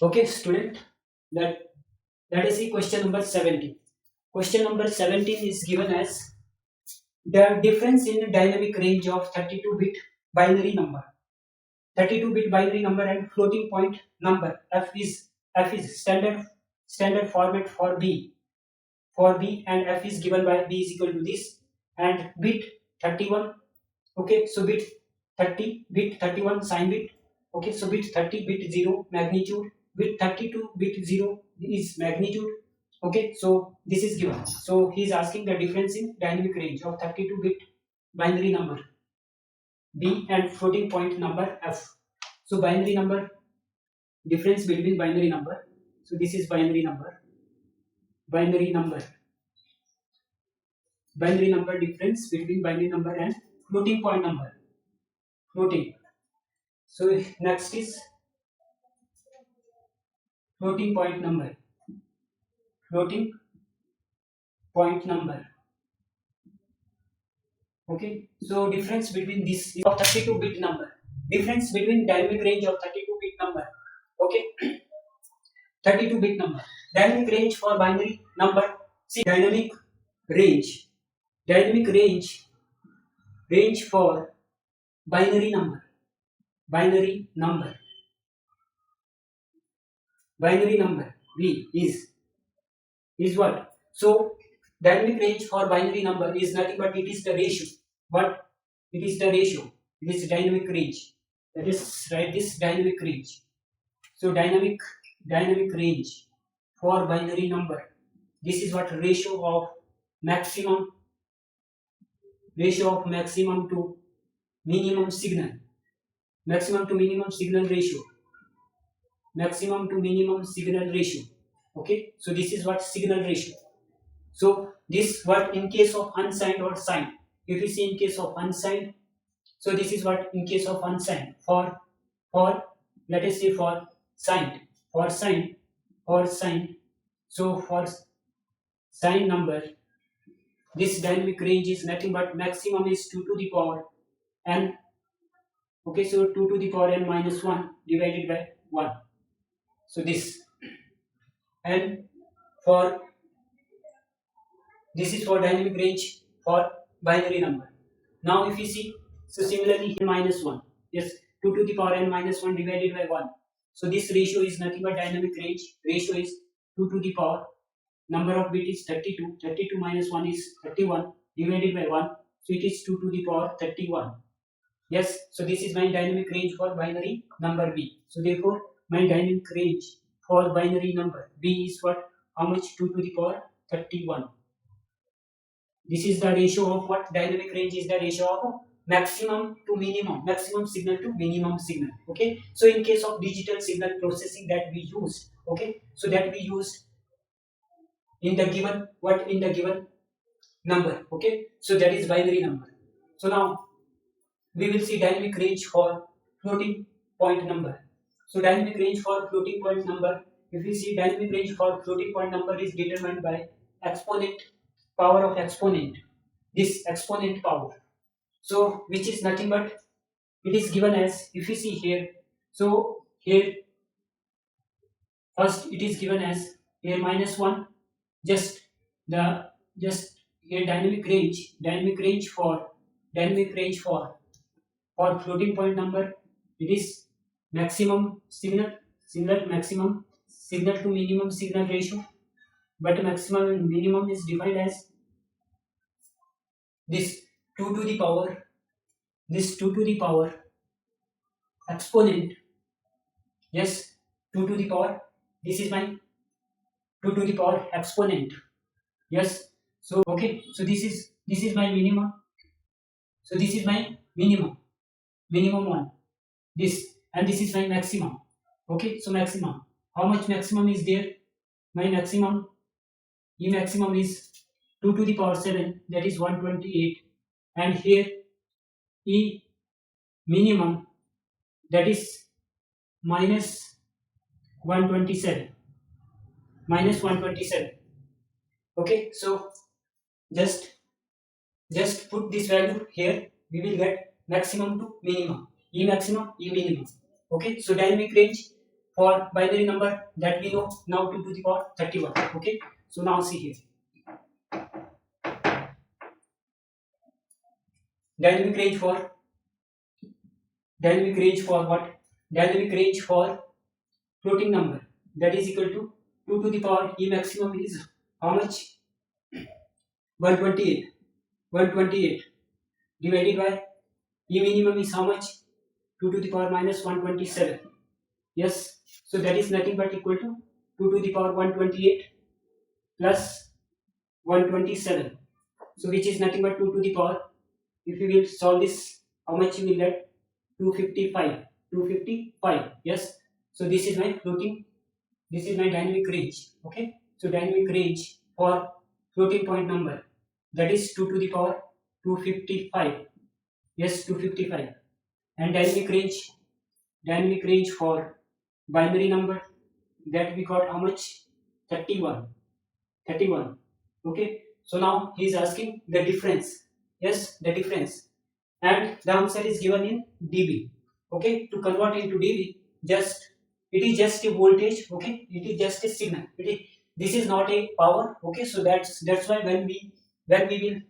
Okay, student, that let us see question number 17. Question number 17 is given as the difference in dynamic range of 32-bit binary number. 32-bit binary number and floating point number. F is standard format for B, and F is given by B is equal to this, and bit 31. Okay, so bit 30, bit 31 sign bit. Okay, so bit 30, bit 0 magnitude, bit 32, bit 0 is magnitude. Okay, so this is given. So he is asking the difference in dynamic range of 32-bit binary number B and floating point number F. So binary number, difference between binary number. So this is binary number, binary number, binary number, difference between binary number and floating point number, floating. So next is floating point number, floating point number. Okay, so difference between this is of 32-bit number, difference between dynamic range of 32-bit number. Okay, 32-bit number, dynamic range for binary number. See, range dynamic range for binary number, binary number, binary number B is what? So dynamic range for binary number is nothing but it is the ratio. What? It is the ratio. It is dynamic range. That is right. This dynamic range. So dynamic range for binary number. This is what ratio of maximum to minimum signal. Maximum to minimum signal ratio. Maximum to minimum signal ratio. Okay. So this is what signal ratio. So this what in case of unsigned or signed. If you see in case of unsigned, so this is what in case of unsigned. For let us say for signed, so for signed number, this dynamic range is nothing but maximum is 2 to the power n. Okay, so 2 to the power n minus 1 divided by 1. So this, and for this is for dynamic range for binary number. Now if you see, so similarly here minus 1, yes, 2 to the power n minus 1 divided by 1. So this ratio is nothing but dynamic range. Ratio is 2 to the power, number of bit is 32, 32 minus 1 is 31 divided by 1. So it is 2 to the power 31. Yes, so this is my dynamic range for binary number B. So therefore my dynamic range for binary number B is what? How much? 2 to the power 31. This is the ratio of what? Dynamic range is the ratio of maximum to minimum, maximum signal to minimum signal. Okay, so in case of digital signal processing that we use, okay, so that we use in the given what? In the given number. Okay, so that is binary number. So now we will see dynamic range for floating point number. So dynamic range for floating point number, if you see dynamic range for floating point number is determined by exponent, power of exponent, this exponent power. So which is nothing but it is given as, if you see here, so here first it is given as here minus 1, just here dynamic range for floating point number, it is maximum maximum signal to minimum signal ratio, but maximum and minimum is defined as this 2 to the power exponent, yes, 2 to the power, this is my 2 to the power exponent, yes. So okay, so this is my minimum, so this is my minimum one, this, and this is my maximum. Okay, so maximum, how much maximum is there? My maximum, E maximum is 2 to the power 7, that is 128, and here E minimum, that is minus 127, okay. So just put this value here, we will get maximum to minimum, E maximum, E minimum. Okay, so dynamic range for binary number that we know now 2 to the power 31. Okay, so now see here. Dynamic range for what? Dynamic range for floating number that is equal to 2 to the power e maximum is how much? 128. 128 divided by e minimum is how much? 2 to the power minus 127. Yes, so that is nothing but equal to 2 to the power 128 plus 127. So which is nothing but 2 to the power. If you will solve this, how much you will get? 255. 255. Yes. So this is my floating. This is my dynamic range. Okay. So dynamic range for floating point number, that is 2 to the power 255. Yes, 255. And dynamic range for binary number, that we got how much? 31. 31. Okay. So now he is asking the difference. Yes, the difference. And the answer is given in dB. Okay. To convert into dB, it is just a voltage. Okay. It is just a signal. This is not a power. Okay. So that's why when we will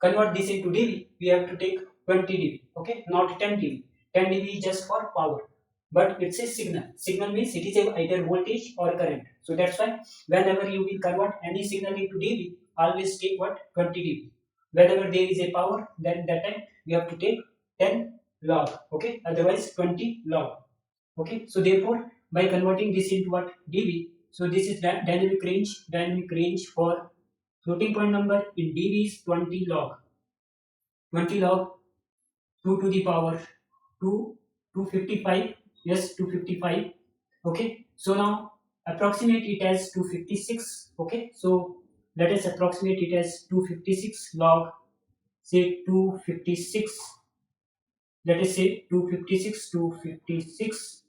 convert this into dB, we have to take 20 dB. Okay. Not 10 dB. 10 dB is just for power. But it's a signal. Signal means it is either voltage or current. So that's why whenever you will convert any signal into dB, always take what? 20 dB. Whenever there is a power, then that time we have to take 10 log. Okay, otherwise 20 log. Okay, so therefore by converting this into what? dB. So this is dynamic range. Dynamic range for floating point number in dB is 20 log. 20 log 2 to the power 255. Yes, 255. Okay, so now approximate it as 256. Okay, so let us approximate it as 256 log, say 256. Let us say 256.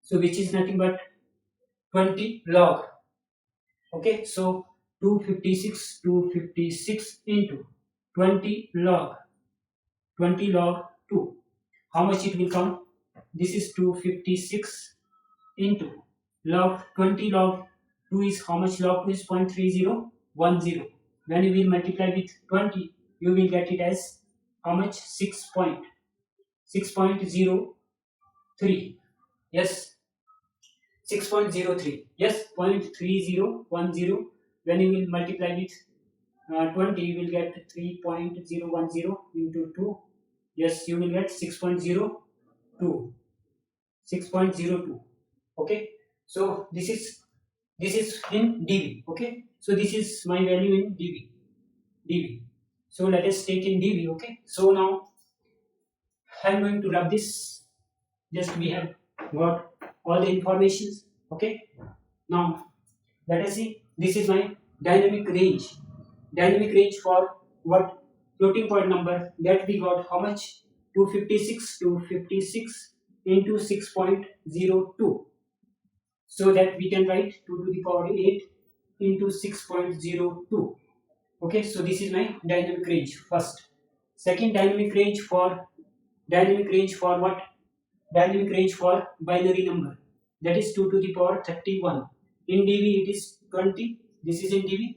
So which is nothing but 20 log. Okay, so 256 into 20 log 2. How much it will come? This is 256 into log 20 log 2 is how much? Log 2 is 0.3010. When you will multiply with 20, you will get it as how much? 6.03. Yes, 6.03. Yes, 0.3010. When you will multiply with 20, you will get 3.010 into 2. Yes, you will get 6.02. 6.02. Okay, so this is in dB. Okay, so this is my value in dB. So let us take in dB. Okay, so now I am going to rub this. Just we have got all the informations. Okay, now let us see. This is my dynamic range. Dynamic range for what? Floating point number, that we got how much? 256 into 6.02. So that we can write 2 to the power 8 into 6.02. Okay, so this is my dynamic range first. Second, dynamic range for what? Dynamic range for binary number, that is 2 to the power 31. In dB it is 20. This is in dB.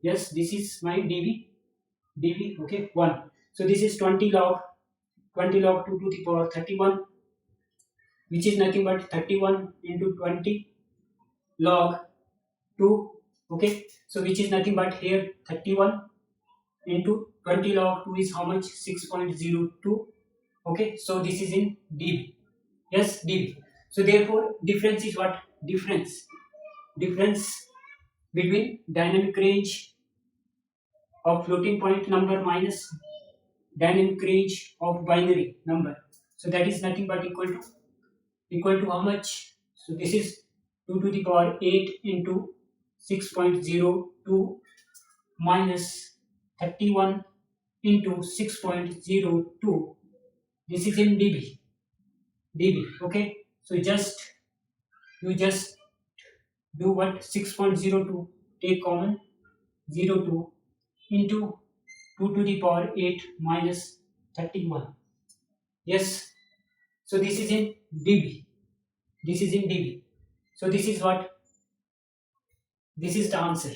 Yes, this is my dB. Okay, 1. So this is 20 log 2 to the power 31, which is nothing but 31 into 20 log 2. Okay, so which is nothing but here 31 into 20 log 2 is how much? 6.02. Okay, so this is in dB. Yes, dB. So therefore difference is what? Difference between dynamic range of floating point number minus dynamic range of binary number. So that is nothing but equal to how much? So this is 2 to the power 8 into 6.02 minus 31 into 6.02. This is in dB. Okay, so you just do what? 6.02, take common, 02 into 2 to the power 8 minus 31. Yes, so this is in dB. So this is what, this is the answer.